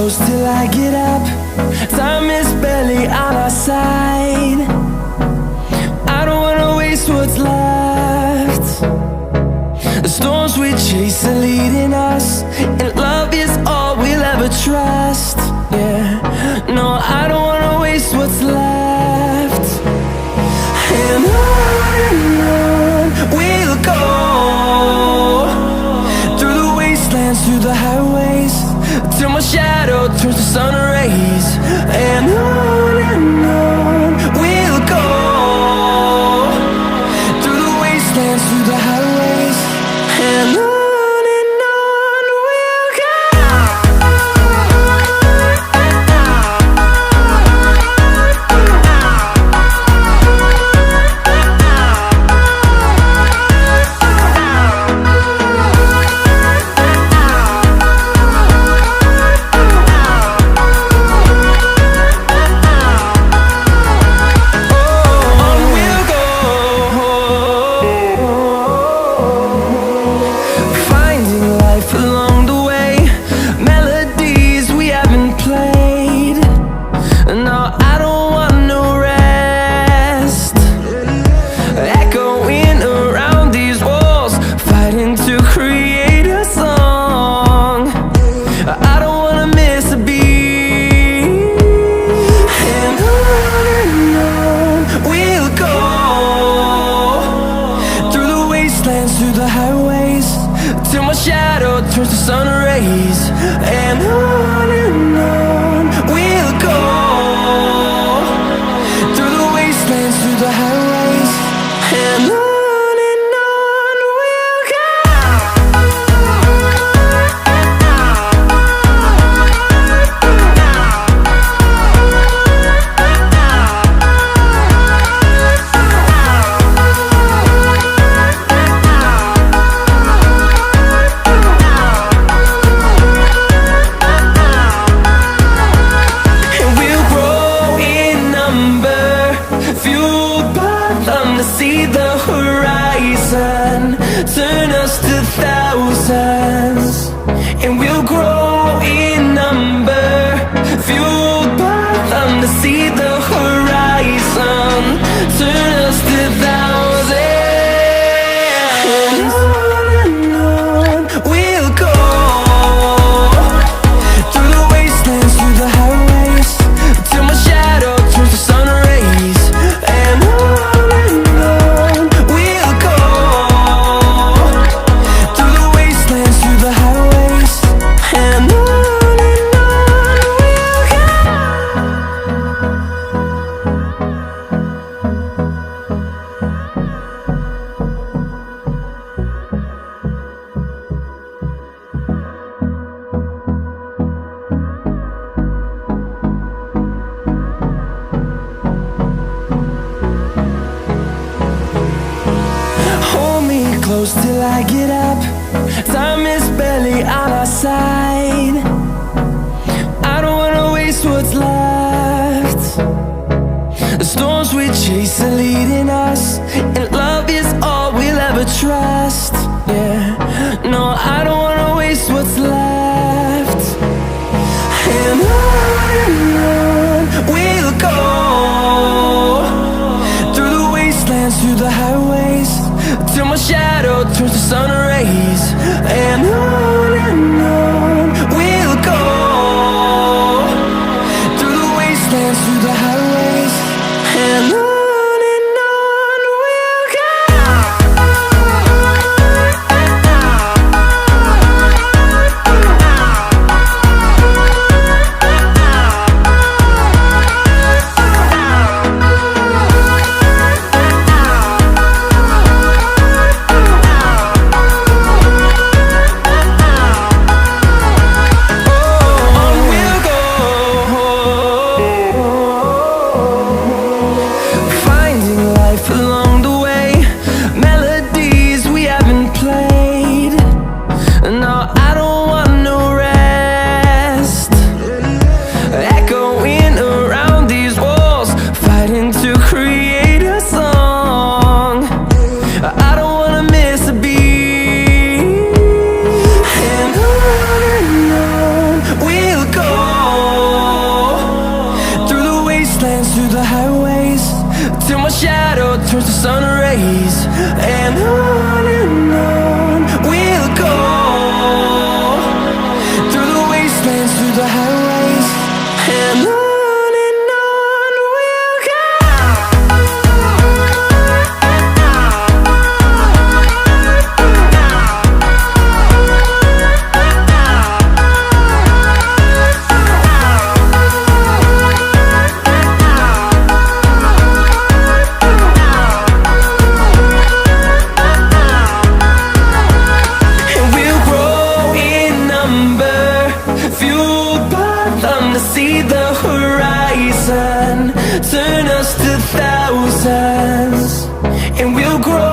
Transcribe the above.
close till I get up. Time is barely on our side. I don't wanna waste what's left. The storms we chase are leading us, and love is all we'll ever trust. Yeah, no, I don't wanna waste what's left. And on we'll go, through the wastelands, through the highways, till my shadow turns to sun rays. And on we'll go, through the wastelands, through the highways, and on we'll go. Through the highways, till my shadow turns to sun rays. And on we'll go, through the wastelands, through the highways, and on we'll go. See the horizon turn us to thousands, and we'll grow in number, fueled by them. To see the horizon turn us to thousands, and on we'll go, through the wastelands, through the highways, till my shadow turns to sun rays. And close till I get up. Time is barely on our side. I don't wanna waste what's left. The storms we chase are leading us, and love is all we'll ever trust. Yeah, no, I don't wanna waste what's left. And on we'll go, through the wastelands, through the highways, till my shadow turns to sun rays. And on we'll go, through the wastelands, through the highways, and on. shadow turns to sun rays, and on we'll go, through the wastelands, through the highways, and on we'll go. See the horizon turn us to thousands, and we'll grow